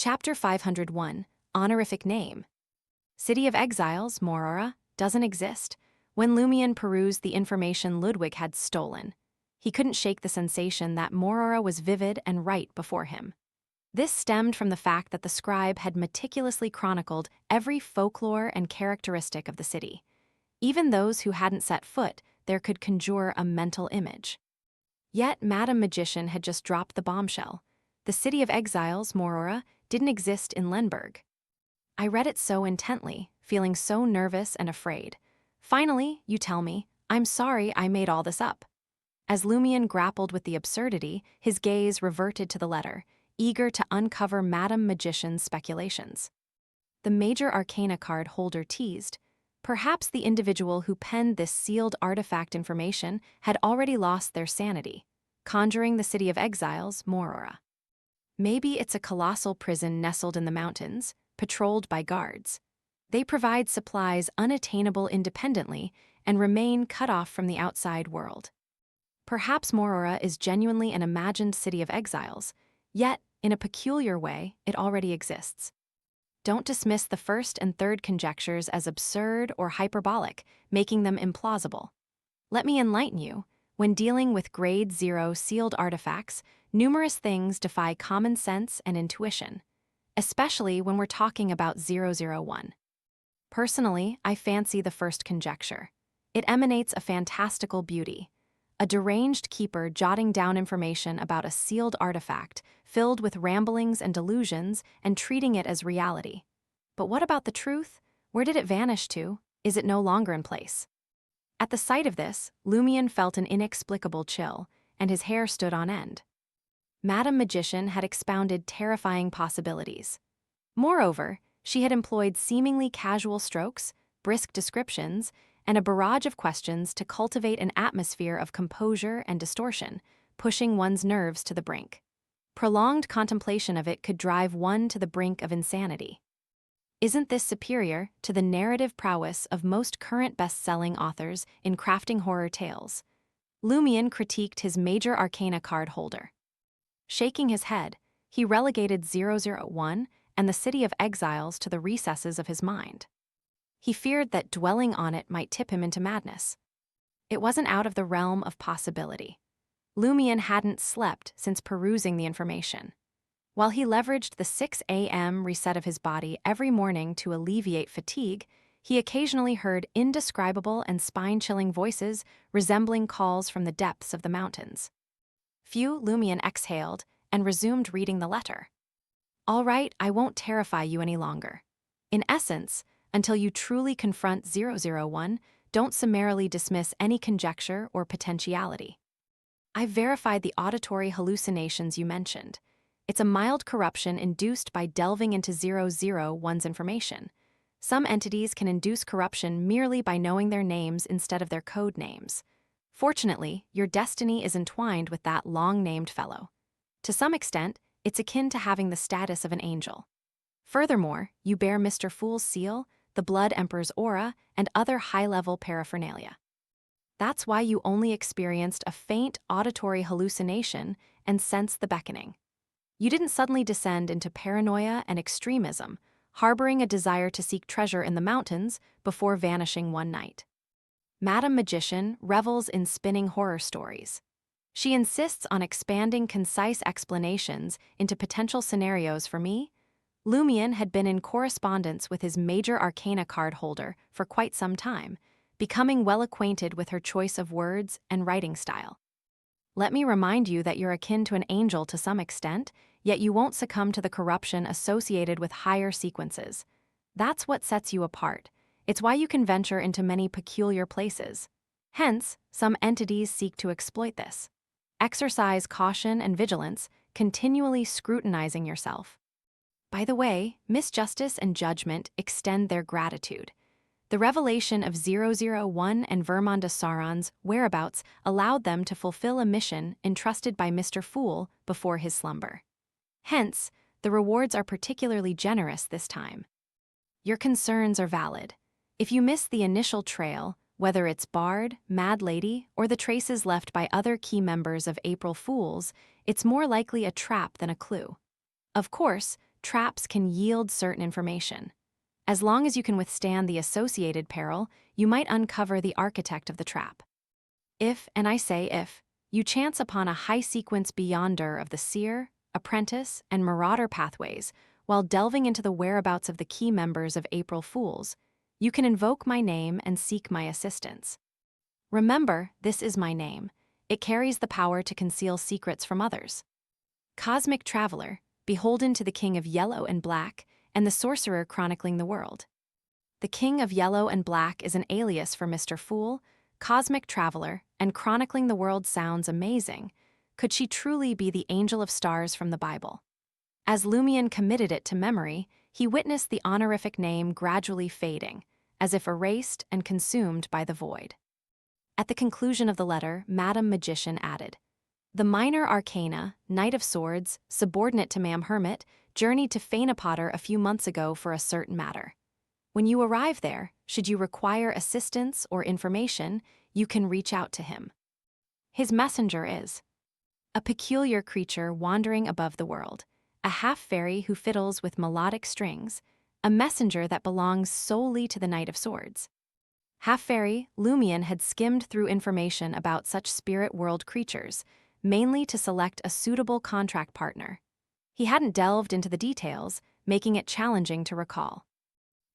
Chapter 501, Honorific Name. City of Exiles, Morora, doesn't exist. When Lumion perused the information Ludwig had stolen, he couldn't shake the sensation that Morora was vivid and right before him. This stemmed from the fact that the scribe had meticulously chronicled every folklore and characteristic of the city. Even those who hadn't set foot there could conjure a mental image. Yet Madame Magician had just dropped the bombshell. The City of Exiles, Morora, didn't exist in Lenberg. I read it so intently, feeling so nervous and afraid. Finally, you tell me, I'm sorry I made all this up. As Lumion grappled with the absurdity, his gaze reverted to the letter, eager to uncover Madame Magician's speculations. The Major Arcana card holder teased. Perhaps the individual who penned this sealed artifact information had already lost their sanity, conjuring the City of Exiles, Morora. Maybe it's a colossal prison nestled in the mountains, patrolled by guards. They provide supplies unattainable independently and remain cut off from the outside world. Perhaps Morora is genuinely an imagined city of exiles, yet, in a peculiar way, it already exists. Don't dismiss the first and third conjectures as absurd or hyperbolic, making them implausible. Let me enlighten you. When dealing with Grade 0 sealed artifacts, numerous things defy common sense and intuition, especially when we're talking about 001. Personally, I fancy the first conjecture. It emanates a fantastical beauty. A deranged keeper jotting down information about a sealed artifact filled with ramblings and delusions and treating it as reality. But what about the truth? Where did it vanish to? Is it no longer in place? At the sight of this, Lumion felt an inexplicable chill, and his hair stood on end. Madame Magician had expounded terrifying possibilities. Moreover, she had employed seemingly casual strokes, brisk descriptions, and a barrage of questions to cultivate an atmosphere of composure and distortion, pushing one's nerves to the brink. Prolonged contemplation of it could drive one to the brink of insanity. Isn't this superior to the narrative prowess of most current best-selling authors in crafting horror tales? Lumion critiqued his Major Arcana card holder. Shaking his head, he relegated 001 and the City of Exiles to the recesses of his mind. He feared that dwelling on it might tip him into madness. It wasn't out of the realm of possibility. Lumion hadn't slept since perusing the information. While he leveraged the 6 a.m. reset of his body every morning to alleviate fatigue, he occasionally heard indescribable and spine-chilling voices resembling calls from the depths of the mountains. Lumion exhaled and resumed reading the letter. All right, I won't terrify you any longer. In essence, until you truly confront 001, don't summarily dismiss any conjecture or potentiality. I've verified the auditory hallucinations you mentioned. It's a mild corruption induced by delving into 001's information. Some entities can induce corruption merely by knowing their names instead of their code names. Fortunately, your destiny is entwined with that long-named fellow. To some extent, it's akin to having the status of an angel. Furthermore, you bear Mr. Fool's seal, the Blood Emperor's aura, and other high-level paraphernalia. That's why you only experienced a faint auditory hallucination and sensed the beckoning. You didn't suddenly descend into paranoia and extremism, harboring a desire to seek treasure in the mountains before vanishing one night. Madame Magician revels in spinning horror stories. She insists on expanding concise explanations into potential scenarios for me. Lumion had been in correspondence with his Major Arcana card holder for quite some time, becoming well acquainted with her choice of words and writing style. Let me remind you that you're akin to an angel to some extent, yet you won't succumb to the corruption associated with higher sequences. That's what sets you apart. It's why you can venture into many peculiar places. Hence, some entities seek to exploit this. Exercise caution and vigilance, continually scrutinizing yourself. By the way, misjustice and judgment extend their gratitude. The revelation of 001 and Vermonda Sauron's whereabouts allowed them to fulfill a mission entrusted by Mr. Fool before his slumber. Hence, the rewards are particularly generous this time. Your concerns are valid. If you miss the initial trail, whether it's Bard, Mad Lady, or the traces left by other key members of April Fools, it's more likely a trap than a clue. Of course, traps can yield certain information. As long as you can withstand the associated peril, you might uncover the architect of the trap. If, and I say if, you chance upon a high-sequence beyonder of the seer, apprentice, and marauder pathways while delving into the whereabouts of the key members of April Fools, you can invoke my name and seek my assistance. Remember, this is my name. It carries the power to conceal secrets from others. Cosmic Traveler, beholden to the King of Yellow and Black, and the Sorcerer chronicling the world. The King of Yellow and Black is an alias for Mr. Fool, Cosmic Traveler, and chronicling the world sounds amazing. Could she truly be the angel of stars from the Bible? As Lumion committed it to memory, he witnessed the honorific name gradually fading, as if erased and consumed by the void. At the conclusion of the letter, Madam Magician added, "The minor arcana, Knight of Swords, subordinate to Ma'am Hermit, journeyed to Fainapotter a few months ago for a certain matter. When you arrive there, should you require assistance or information, you can reach out to him. His messenger is a peculiar creature wandering above the world, a half-fairy who fiddles with melodic strings, a messenger that belongs solely to the Knight of Swords." Half-fairy, Lumion had skimmed through information about such spirit world creatures, mainly to select a suitable contract partner. He hadn't delved into the details, making it challenging to recall.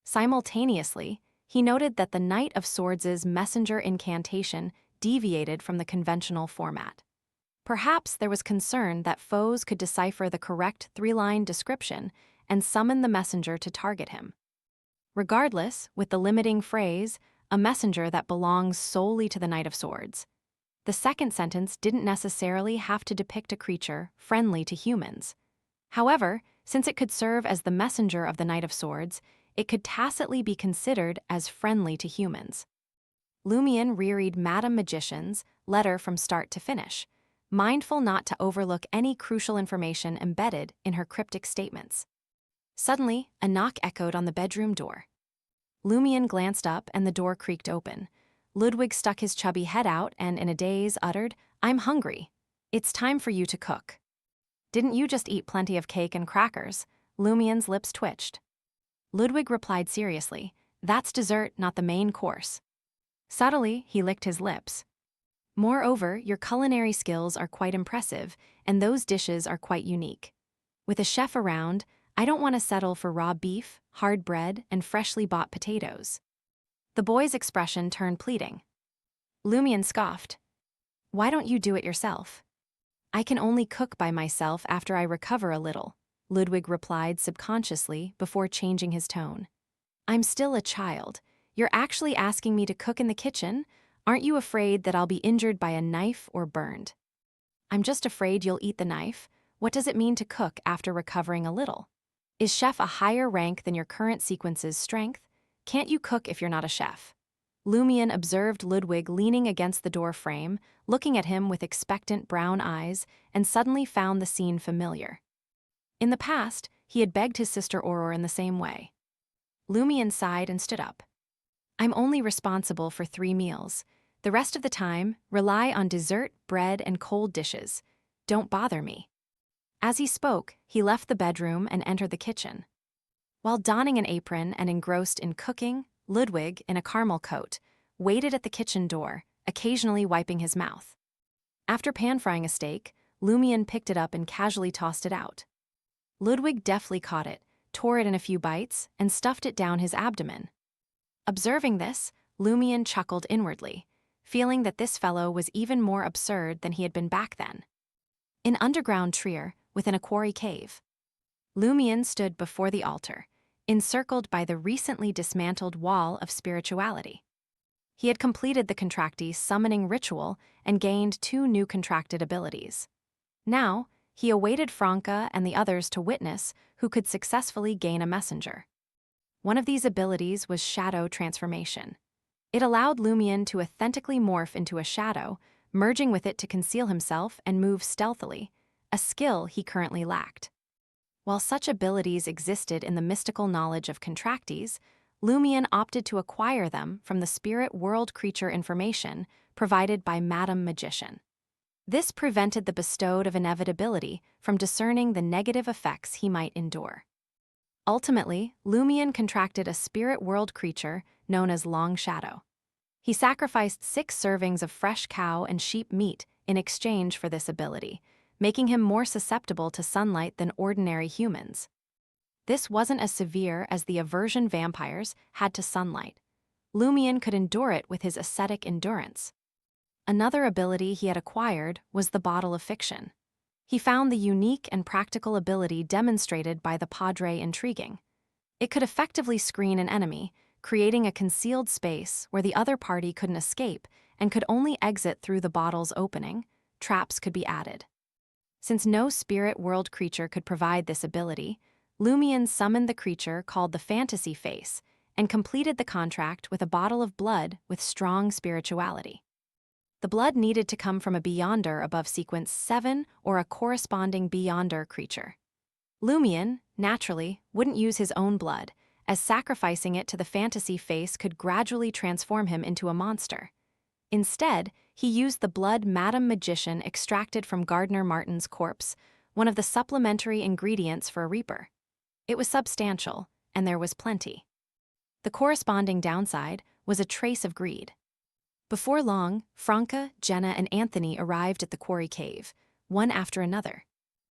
Simultaneously, he noted that the Knight of Swords' messenger incantation deviated from the conventional format. Perhaps there was concern that foes could decipher the correct three-line description and summon the messenger to target him. Regardless, with the limiting phrase, "a messenger that belongs solely to the Knight of Swords," the second sentence didn't necessarily have to depict a creature friendly to humans. However, since it could serve as the messenger of the Knight of Swords, it could tacitly be considered as friendly to humans. Lumion reread Madam Magician's letter from start to finish, mindful not to overlook any crucial information embedded in her cryptic statements. Suddenly, a knock echoed on the bedroom door. Lumion glanced up and the door creaked open. Ludwig stuck his chubby head out and, in a daze, uttered, "I'm hungry. It's time for you to cook." "Didn't you just eat plenty of cake and crackers?" Lumion's lips twitched. Ludwig replied seriously, "That's dessert, not the main course." Subtly, he licked his lips. "Moreover, your culinary skills are quite impressive, and those dishes are quite unique. With a chef around, I don't want to settle for raw beef, hard bread, and freshly bought potatoes." The boy's expression turned pleading. Lumion scoffed. "Why don't you do it yourself?" "I can only cook by myself after I recover a little," Ludwig replied subconsciously before changing his tone. "I'm still a child. You're actually asking me to cook in the kitchen? Aren't you afraid that I'll be injured by a knife or burned?" "I'm just afraid you'll eat the knife. What does it mean to cook after recovering a little? Is chef a higher rank than your current sequence's strength? Can't you cook if you're not a chef?" Lumion observed Ludwig leaning against the door frame, looking at him with expectant brown eyes, and suddenly found the scene familiar. In the past, he had begged his sister Aurore in the same way. Lumion sighed and stood up. "I'm only responsible for 3 meals. The rest of the time, rely on dessert, bread, and cold dishes. Don't bother me." As he spoke, he left the bedroom and entered the kitchen. While donning an apron and engrossed in cooking, Ludwig, in a caramel coat, waited at the kitchen door, occasionally wiping his mouth. After pan-frying a steak, Lumion picked it up and casually tossed it out. Ludwig deftly caught it, tore it in a few bites, and stuffed it down his abdomen. Observing this, Lumion chuckled inwardly, feeling that this fellow was even more absurd than he had been back then. In underground Trier, within a quarry cave, Lumion stood before the altar, encircled by the recently dismantled wall of spirituality. He had completed the contractee's summoning ritual and gained 2 new contracted abilities. Now, he awaited Franca and the others to witness who could successfully gain a messenger. One of these abilities was shadow transformation. It allowed Lumion to authentically morph into a shadow, merging with it to conceal himself and move stealthily, a skill he currently lacked. While such abilities existed in the mystical knowledge of contractees, Lumion opted to acquire them from the spirit world creature information provided by Madam Magician. This prevented the bestowed of inevitability from discerning the negative effects he might endure. Ultimately, Lumion contracted a spirit world creature known as Long Shadow. He sacrificed 6 servings of fresh cow and sheep meat in exchange for this ability, making him more susceptible to sunlight than ordinary humans. This wasn't as severe as the aversion vampires had to sunlight. Lumion could endure it with his ascetic endurance. Another ability he had acquired was the Bottle of Fiction. He found the unique and practical ability demonstrated by the Padre intriguing. It could effectively screen an enemy, creating a concealed space where the other party couldn't escape and could only exit through the bottle's opening. Traps could be added. Since no spirit world creature could provide this ability, Lumion summoned the creature called the Fantasy Face and completed the contract with a bottle of blood with strong spirituality. The blood needed to come from a Beyonder above sequence 7 or a corresponding Beyonder creature. Lumion, naturally, wouldn't use his own blood, as sacrificing it to the Fantasy Face could gradually transform him into a monster. Instead, he used the blood Madam Magician extracted from Gardner Martin's corpse, one of the supplementary ingredients for a Reaper. It was substantial, and there was plenty. The corresponding downside was a trace of greed. Before long, Franca, Jenna, and Anthony arrived at the quarry cave, one after another.